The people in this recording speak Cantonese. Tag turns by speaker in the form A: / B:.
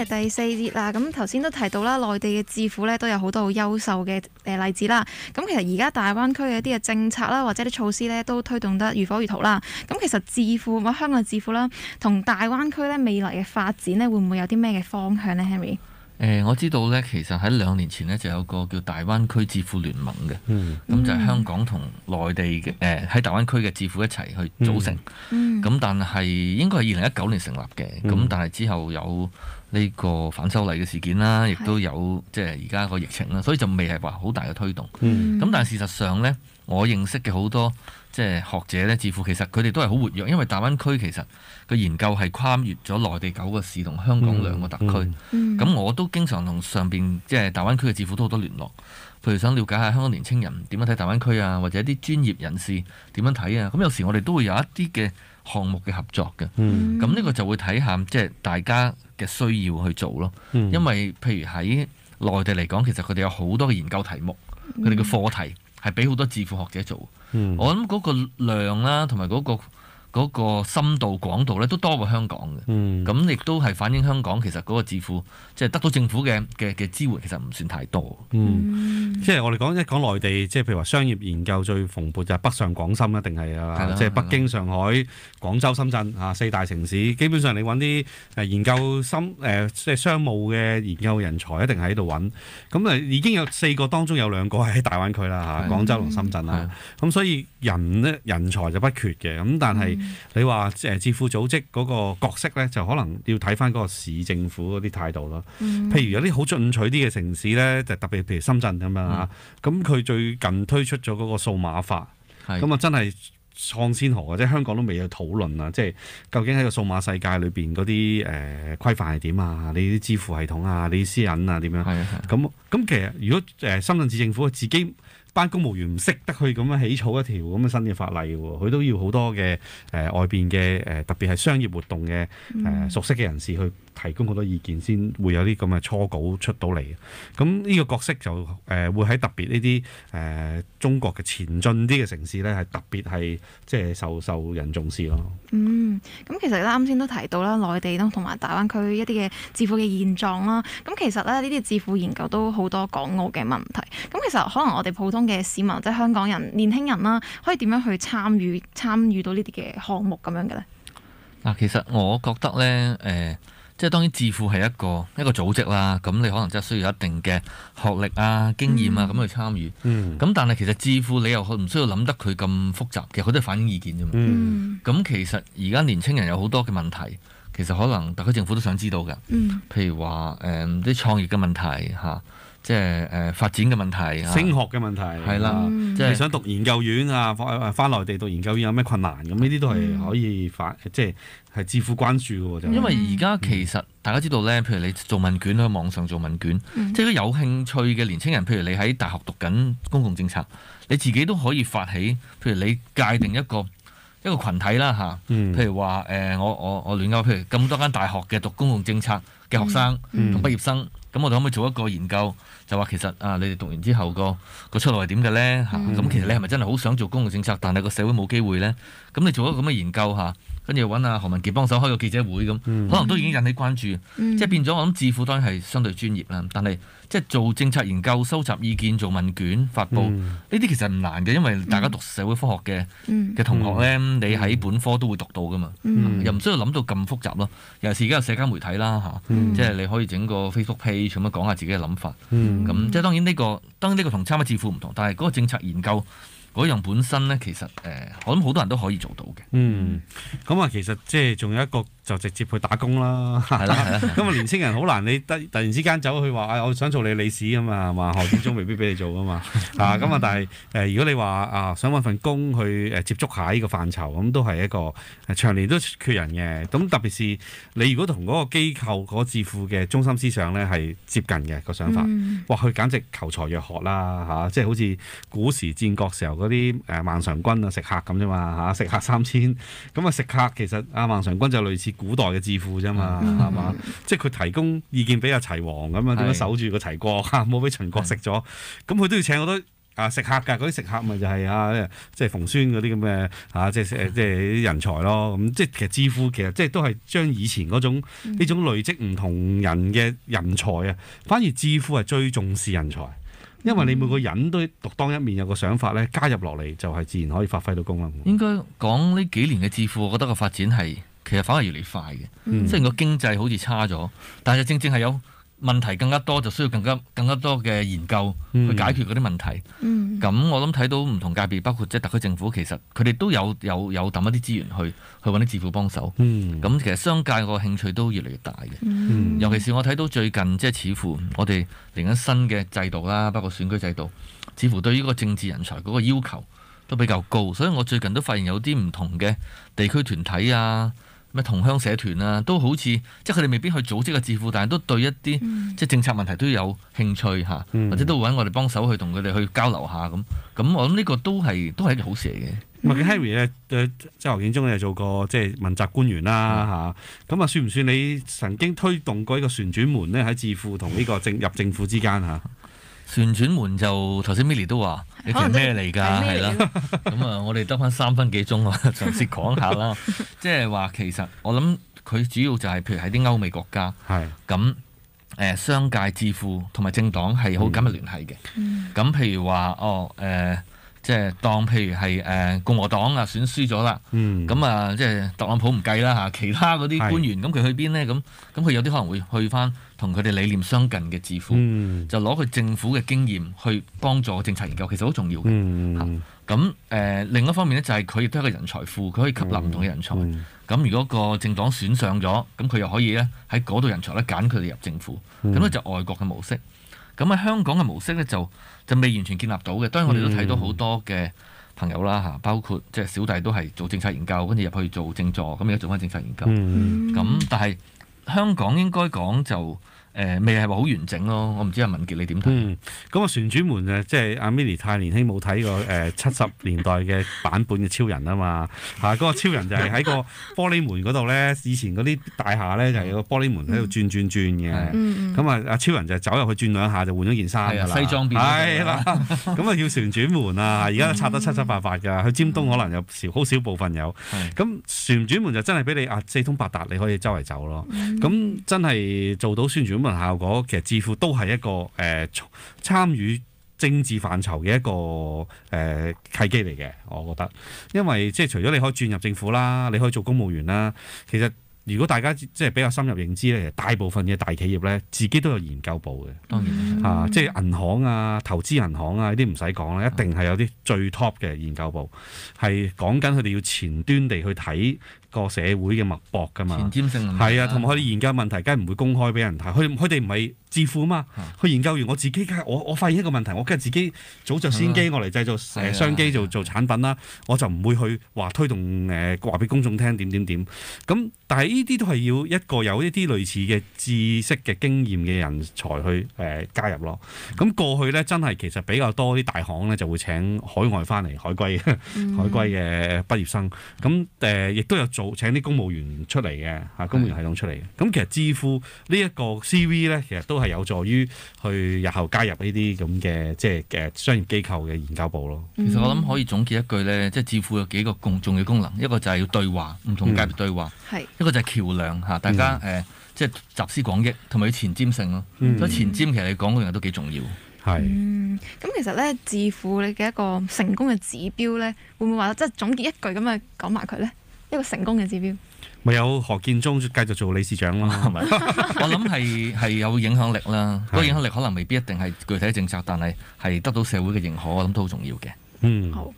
A: 嚟第四節啦。咁頭先都提到啦，內地嘅智庫咧都有好多好優秀嘅例子啦。咁其實而家大灣區嘅一啲嘅政策啦，或者啲措施咧都推動得如火如荼啦。咁其實智庫或香港嘅智庫啦，同大灣區咧未來嘅發展咧，會唔會有啲咩嘅方向呢 Henry？
B: 我知道咧，其實喺2年前呢，就有個叫大灣區智庫聯盟嘅，咁就係香港同內地嘅喺大灣區嘅智庫一齊去組成。咁但係應該係2019年成立嘅，咁但係之後有呢個反修例嘅事件啦，亦都有即係而家個疫情啦，所以就未係話好大嘅推動。咁但係事實上呢，我認識嘅好多即係學者咧，智庫其實佢哋都係好活躍，因為大灣區其實個研究係跨越咗內地9個市同香港2個特區。咁我都經常同上邊即係大灣區嘅智庫都好多聯絡，譬如想了解下香港年青人點樣睇大灣區啊，或者啲專業人士點樣睇啊。咁有時我哋都會有一啲嘅項目嘅合作嘅。咁呢個就會睇下即係大家嘅需要去做咯。因為譬如喺內地嚟講，其實佢哋有好多嘅研究題目，佢哋嘅課題係俾好多智庫學者做。我諗嗰個量啦，同埋嗰個深度廣度咧，都多過香港嘅。咁亦都係反映香港其實嗰個智庫即係得到政府嘅支援，其實唔算太多。
C: 即係我哋講內地，即係譬如話商業研究最蓬勃就係北上廣深一定係啊，即係北京、上海、廣州、深圳4大城市，基本上你揾啲研究即係商務嘅研究人才一定喺度揾。咁已經有4個當中有2個係喺大灣區啦，廣州同深圳啦。咁所以人才就不缺嘅。咁但係你話智庫組織嗰個角色咧，就可能要睇翻嗰個市政府嗰啲態度咯。譬如有啲好進取啲嘅城市咧，就特別譬如深圳咁樣咁佢最近推出咗嗰個數碼化，咁啊真係創先河，或者香港都未有討論啊！即係究竟喺個數碼世界裏邊嗰啲規範係點啊？你啲支付系統啊，你啲私隱啊點樣？咁其實如果深圳市政府自己班公務員唔識得去咁樣起草一條咁嘅新嘅法例喎，佢都要好多嘅外邊嘅特別係商業活動嘅熟悉嘅人士去提供好多意見，先會有啲咁嘅初稿出到嚟。咁呢個角色就會喺特別呢啲中國嘅前進啲嘅城市咧，係特別係即係受人重視咯。
A: 咁其實咧啱先都提到啦，內地同埋大灣區一啲嘅智庫嘅現狀啦。咁其實咧呢啲智庫研究都好多港澳嘅問題。咁其實可能我哋普通嘅市民即係香港人、年輕人啦，可以點樣去參與到呢啲嘅項目咁樣嘅咧？
B: 嗱，其實我覺得咧，即係當然智庫係一個組織啦，咁你可能真係需要一定嘅學歷啊、經驗啊咁去參與。咁但係其實智庫你又唔需要諗得佢咁複雜，其實佢都係反映意見啫嘛。咁其實而家年青人有好多嘅問題，其實可能特區政府都想知道㗎。譬如話啲創業嘅問題嚇。即係發展嘅問題，
C: 升學嘅問題
B: 係啦，即係
C: 想讀研究院啊，翻內地讀研究院有咩困難咁？呢啲都係可以即係智庫關注嘅喎。
B: 因為而家其實大家知道咧，譬如你做問卷喺網上做問卷，即係如果有興趣嘅年青人，譬如你喺大學讀緊公共政策，你自己都可以發起，譬如你界定一個群體啦嚇，譬如話我亂噏，譬如咁多間大學嘅讀公共政策嘅學生同畢業生。咁我哋可唔可以做一個研究，就話其實你哋讀完之後個出路係點嘅咧嚇？咁其實你係咪真係好想做公共政策，但係個社會冇機會咧？咁你做一個咁嘅研究嚇，跟住揾何文傑幫手開個記者會咁，可能都已經引起關注。即係變咗，我諗智庫當然係相對專業啦，但係即係做政策研究、收集意見、做問卷、發布呢啲其實唔難嘅，因為大家讀社會科學嘅同學咧，你喺本科都會讀到噶嘛，又唔需要諗到咁複雜咯。尤其是而家有社交媒體啦嚇，即係你可以整個 Facebook page 咁樣講下自己嘅諗法。咁即係當然呢個同參加智庫唔同，但係嗰個政策研究嗰樣本身咧，其實我諗好多人都可以做到嘅。
C: 咁其實即係仲有一個就直接去打工啦。係啦。咁年青人好難，你突然之間走去話我想做你理事啊嘛，係嘛？何建中未必俾你做啊嘛。但係如果你話想揾份工去接觸下呢個範疇，咁都係一個長年都缺人嘅。咁特別是你如果同嗰個機構嗰個智庫嘅中心思想咧係接近嘅個想法，哇！佢簡直求才若渴啦嚇，即係好似古時戰國時候嗰啲萬常君啊食客咁啫嘛嚇，食客3000咁啊食客其實萬常君就類似古代嘅智庫啫嘛，係嘛？即係佢提供意見俾阿齊王咁樣點樣守住個齊國嚇，冇俾秦國食咗，咁佢都要請好多食客㗎，嗰啲食客咪就係即係馮孫嗰啲咁嘅即係啲人才咯。咁即係其實致富其實即係都係將以前嗰種呢種累積唔同人嘅人才啊，反而致富係最重視人才。因為你每個人都獨當一面，有個想法咧，加入落嚟就係自然可以發揮到功能。
B: 應該講呢幾年嘅致富，我覺得個發展係其實反而越嚟越快嘅。雖然個經濟好似差咗，但係正正係有問題更加多，就需要更加多嘅研究去解決嗰啲問題。咁我諗睇到唔同界別，包括即係特區政府，其實佢哋都有抌一啲資源去揾啲致富幫手。咁其實商界個興趣都越嚟越大嘅。尤其是我睇到最近即係似乎我哋嚟緊新嘅制度啦，包括選舉制度，似乎對於個政治人才嗰個要求都比較高。所以我最近都發現有啲唔同嘅地區團體啊，咩同鄉社團啊，都好似即係佢哋未必去組織個致富，但係都對一啲即係政策問題都有興趣嚇，或者都會揾我哋幫手去同佢哋去交流下咁。咁我諗呢個都係一件好事嚟嘅。
C: Harry 咧，即係何建忠咧做過即係問責官員啦嚇。咁算唔算你曾經推動過呢個旋轉門咧喺致富同呢個入政府之間嚇？
B: 旋轉門就頭先 Milly 都話你其實咩嚟㗎？係啦，咁我哋得翻3分幾鐘啊，嘗試講下啦。即係話其實我諗佢主要就係譬如喺啲歐美國家，咁商界致富同埋政黨係好緊密聯繫嘅。咁譬如話即係當譬如係共和黨啊選輸咗啦，咁即係特朗普唔計啦嚇，其他嗰啲官員咁佢去邊呢？咁佢有啲可能會去翻同佢哋理念相近嘅致富，就攞佢政府嘅經驗去幫助政策研究，其實好重要嘅。咁另一方面呢，就係佢亦都係一個人才庫，佢可以吸納唔同嘅人才。咁如果個政黨選上咗，咁佢又可以咧喺嗰度人才咧揀佢哋入政府，咁咧就外國嘅模式。咁喺香港嘅模式咧就未完全建立到嘅。當然我哋都睇到好多嘅朋友啦嚇，包括即係小弟都係做政策研究，跟住入去做政助，咁而家做翻政策研究。咁但係香港應該講就未係話好完整咯。我唔知阿文傑你點睇？
C: 咁旋轉門即係阿 Milly 太年輕冇睇過70年代嘅版本嘅超人啊嘛嗰個超人就係喺個玻璃門嗰度咧，以前嗰啲大廈咧就係有個玻璃門喺度轉嘅。咁阿超人就走入去轉兩下就換咗件衫㗎啦，
B: 西裝變
C: 係啦。咁叫旋轉門啊！而家拆得七七八八㗎，去尖東可能有好少部分有。咁旋轉門就真係俾你四通八達，你可以周圍走咯。咁真係做到旋轉門效果，其實致富都係一個參與政治範疇嘅一個契機嚟嘅，我覺得。因為即係除咗你可以轉入政府啦，你可以做公務員啦，其實如果大家即係比較深入認知咧，大部分嘅大企業咧，自己都有研究部嘅。
B: 當然
C: 即係銀行啊、投資銀行啊呢啲唔使講啦，一定係有啲最 top 嘅研究部，係講緊佢哋要前端地去睇個社會嘅脈搏㗎嘛，
B: 前瞻性
C: 係啊，同埋佢哋研究問題，梗係唔會公開俾人睇。佢哋唔係致富啊嘛，佢研究完我自己，梗係我發現一個問題，我梗係自己早着先機，我嚟製造商機做產品啦，我就唔會去話推動話俾公眾聽點。咁但係呢啲都係要一個有一啲類似嘅知識嘅經驗嘅人才去加入咯。咁過去咧真係其實比較多啲大行咧就會請海外翻嚟海歸嘅畢業生，咁亦都有請啲公務員出嚟嘅公務員系統出嚟嘅。咁其實致富呢一個 CV 咧，其實都係有助於去日後加入呢啲咁嘅即係商業機構嘅研究部咯。
B: 其實我諗可以總結一句咧，即係致富有幾個共重要功能，一個就係要對話，唔同界別對話；一個就係橋梁嚇，大家即係集思廣益，同埋要前瞻性咯。所以前瞻其實你講嗰樣都幾重要。
A: 咁其實咧致富你嘅一個成功嘅指標咧，會唔會話即係總結一句咁啊講埋佢咧？一個成功嘅指標，
C: 咪有何建忠繼續做理事長咯，係咪？
B: 我諗係有影響力啦。嗰個影響力可能未必一定係具體政策，但係得到社會嘅認可，我諗都好重要嘅。
A: 好。